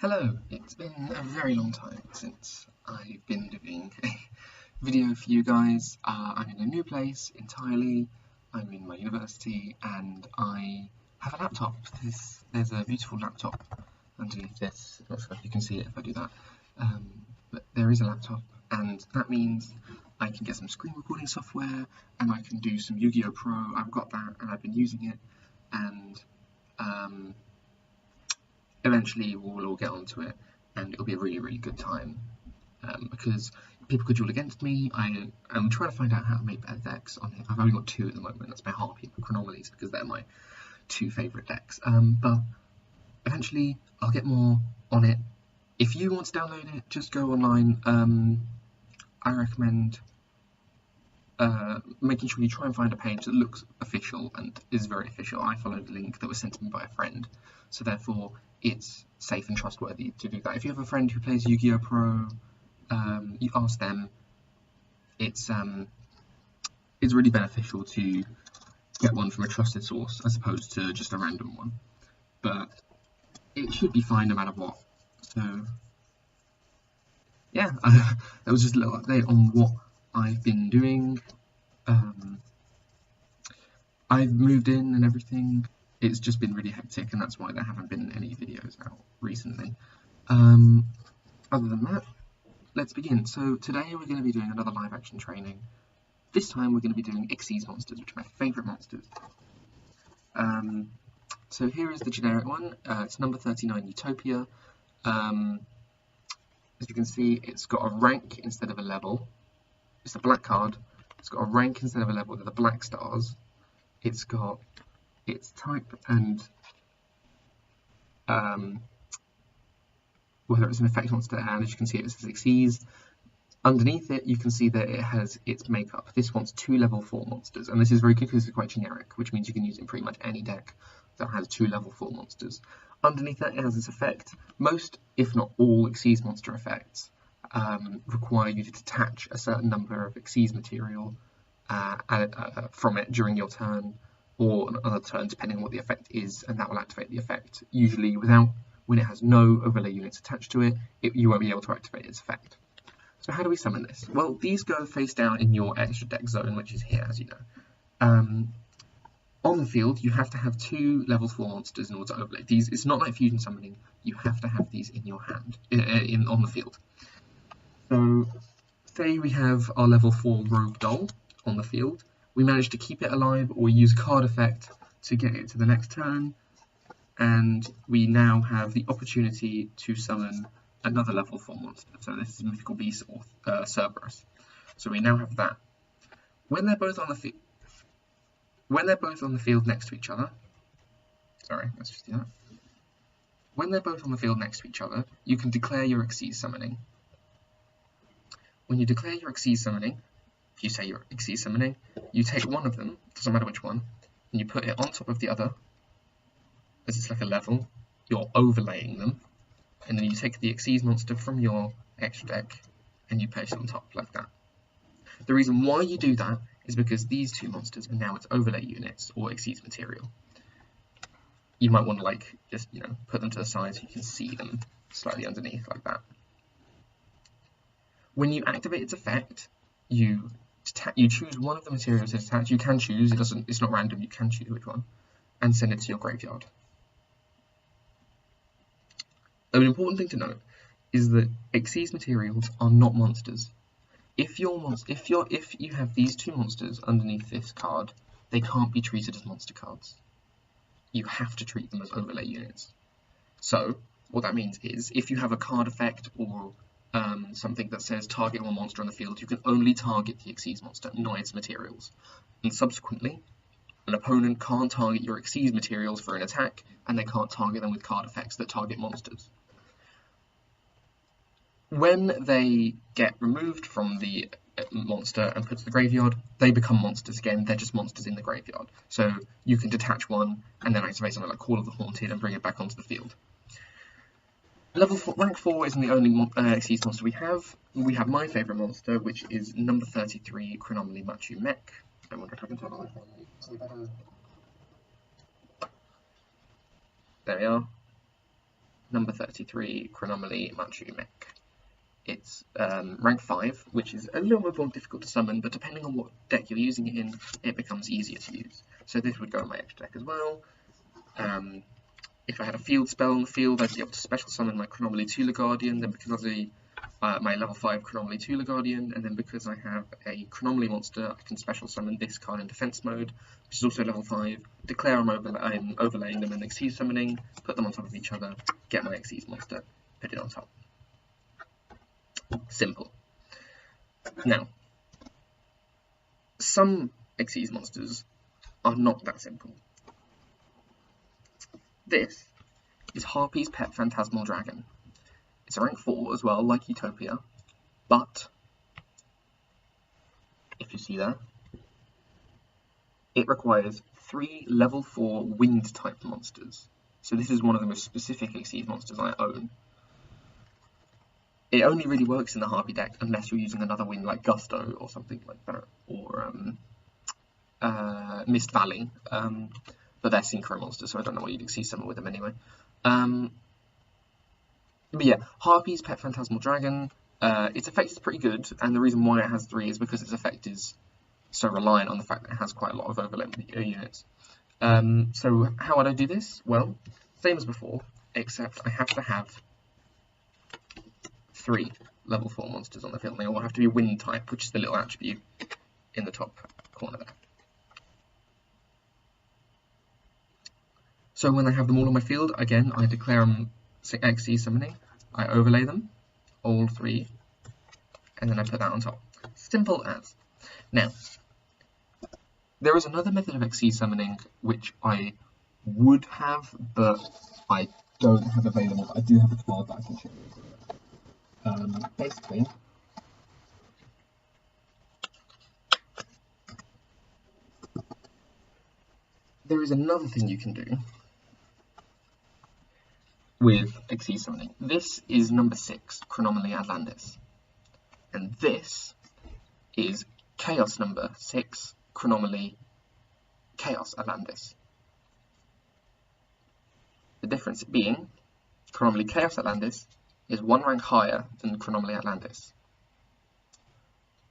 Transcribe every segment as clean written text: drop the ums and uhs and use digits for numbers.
Hello, it's been a very long time since I've been doing a video for you guys. I'm in a new place entirely, I'm in my university, and I have a laptop. There's a beautiful laptop underneath this. I'm not sure if you can see it if I do that, but there is a laptop, and that means I can get some screen recording software, and I can do some Yu-Gi-Oh! Pro. I've got that, and I've been using it, and eventually we'll all get onto it, and it'll be a really good time, because people could duel against me. I'm trying to find out how to make better decks on it. I've only got two at the moment. That's my Harpy and Chronomalies, because they're my two favourite decks, but eventually I'll get more on it. If you want to download it, just go online. I recommend making sure you try and find a page that looks official and is very official. I followed a link that was sent to me by a friend, so therefore it's safe and trustworthy to do that. If you have a friend who plays Yu-Gi-Oh! Pro, you ask them. It's really beneficial to get one from a trusted source as opposed to just a random one, but it should be fine no matter what. So yeah, that was just a little update on what I've been doing. I've moved in and everything. It's just been really hectic, and that's why there haven't been any videos out recently. Other than that, let's begin. So today we're going to be doing another live action training. This time we're going to be doing XYZ monsters, which are my favourite monsters. So here is the generic one. It's number 39, Utopia. As you can see, it's got a rank instead of a level. It's a black card. It's got a rank instead of a level. They're the black stars. It's got its type and whether it's an effect monster, and as you can see, it says XYZ. Underneath it, you can see that it has its makeup. This one's 2 level 4 monsters, and this is very good because it's quite generic, which means you can use it in pretty much any deck that has 2 level 4 monsters. Underneath that, it has this effect. Most, if not all, XYZ monster effects require you to detach a certain number of XYZ material from it during your turn, or another turn, depending on what the effect is, and that will activate the effect. Usually, when it has no overlay units attached to it, you won't be able to activate its effect. So how do we summon this? Well, these go face down in your extra deck zone, which is here, as you know. On the field, you have to have 2 level 4 monsters in order to overlay these. It's not like fusion summoning. You have to have these in your hand, on the field. So, say we have our level 4 Rogue Doll on the field. We manage to keep it alive, or use card effect to get it to the next turn, and we now have the opportunity to summon another level 4 monster. So this is Mythical Beast or Cerberus. So we now have that. When they're both on the field next to each other, sorry, let's just do that. When they're both on the field next to each other, you can declare your XYZ summoning. When you declare your XYZ summoning, if you say your XYZ summoning, you take one of them, doesn't matter which one, and you put it on top of the other, as it's like a level. You're overlaying them, and then you take the XYZ monster from your extra deck and you place it on top like that. The reason why you do that is because these 2 monsters are now its overlay units or XYZ material. You might want to just put them to the side so you can see them slightly underneath like that. When you activate its effect, you choose one of the materials to detach. You can choose, it's not random, you can choose which one, and send it to your graveyard. An important thing to note is that XYZ materials are not monsters. If you have these 2 monsters underneath this card, they can't be treated as monster cards. You have to treat them as overlay units. So what that means is, if you have a card effect or something that says target one monster on the field, you can only target the XYZ monster, not its materials. And subsequently, an opponent can't target your XYZ materials for an attack, and they can't target them with card effects that target monsters. When they get removed from the monster and put to the graveyard, they become monsters again. They're just monsters in the graveyard. So you can detach one and then activate something like Call of the Haunted and bring it back onto the field. Rank 4 isn't the only XYZ monster we have. We have my favourite monster, which is number 33, Chronomally Machu Mech. I wonder if I can turn on the There we are. number 33, Chronomaly Machu Mech. It's rank 5, which is a little bit more difficult to summon, but depending on what deck you're using it in, it becomes easier to use. So this would go in my extra deck as well. If I had a field spell on the field, I'd be able to special summon my Chronomaly Tula Guardian, then because of my level 5 Chronomaly Tula Guardian, and then because I have a Chronomaly monster, I can special summon this card in defense mode, which is also level 5, declare I'm overlaying them in XYZ summoning, put them on top of each other, get my XYZ monster, put it on top. Simple. Now, some XYZ monsters are not that simple. This is Harpy's Pet Phantasmal Dragon. It's a rank 4 as well, like Utopia, but if you see there, it requires 3 level 4 wind type monsters. So this is one of the most specific XYZ monsters I own. It only really works in the Harpy deck unless you're using another wind like Gusto or something like that, or Mist Valley, but they're synchro monsters, so I don't know what you'd XYZ summon with them anyway. But yeah, Harpy's Pet Phantasmal Dragon, its effect is pretty good, and the reason why it has 3 is because its effect is so reliant on the fact that it has quite a lot of overlap units. So how would I do this? Well, same as before, except I have to have 3 level 4 monsters on the field. They all have to be wind type, which is the little attribute in the top corner there. So when I have them all on my field, again, I declare them XYZ summoning, I overlay them, all 3, and then I put that on top. Simple as. Now, there is another method of XYZ summoning which I would have, but I don't have available. I do have a card that I can show you. Basically, there is another thing you can do with XYZ summoning. This is number 6, Chronomaly Atlantis, and this is Chaos number 6, Chronomaly Chaos Atlantis. The difference being, Chronomaly Chaos Atlantis is 1 rank higher than Chronomaly Atlantis.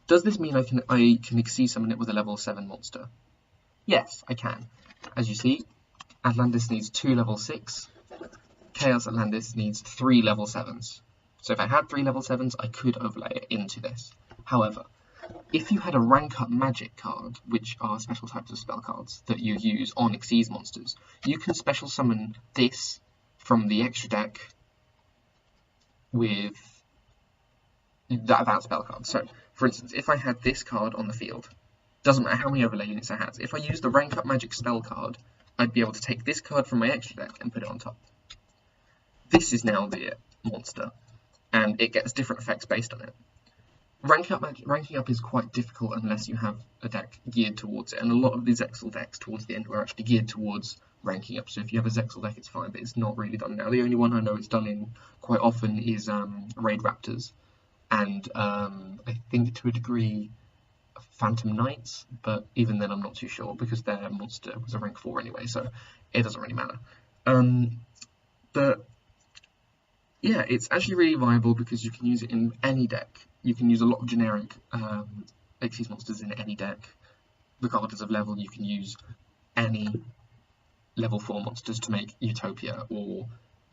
Does this mean I can XYZ summon it with a level 7 monster? Yes, I can. As you see, Atlantis needs 2 level 6, Chaos Atlantis needs 3 level 7s. So if I had 3 level 7s, I could overlay it into this. However, if you had a rank up magic card, which are special types of spell cards that you use on XYZ monsters, you can special summon this from the extra deck with that spell card. So, for instance, if I had this card on the field, doesn't matter how many overlay units I had, if I used the rank up magic spell card, I'd be able to take this card from my extra deck and put it on top. This is now the monster, and it gets different effects based on it. Ranking up is quite difficult unless you have a deck geared towards it, and a lot of the Zexal decks towards the end were actually geared towards ranking up. So if you have a Zexal deck, it's fine, but it's not really done now. The only one I know it's done in quite often is Raid Raptors, and I think to a degree Phantom Knights, but even then I'm not too sure because their monster was a rank 4 anyway, so it doesn't really matter. But yeah, it's actually really viable because you can use it in any deck. You can use a lot of generic XYZ monsters in any deck. Regardless of level, you can use any level 4 monsters to make Utopia or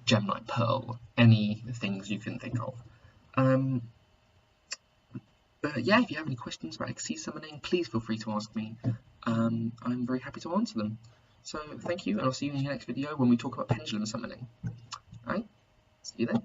Gem Knight Pearl, any things you can think of. But yeah, if you have any questions about XYZ summoning, please feel free to ask me. I'm very happy to answer them. So thank you, and I'll see you in the next video when we talk about pendulum summoning. Alright, see you then.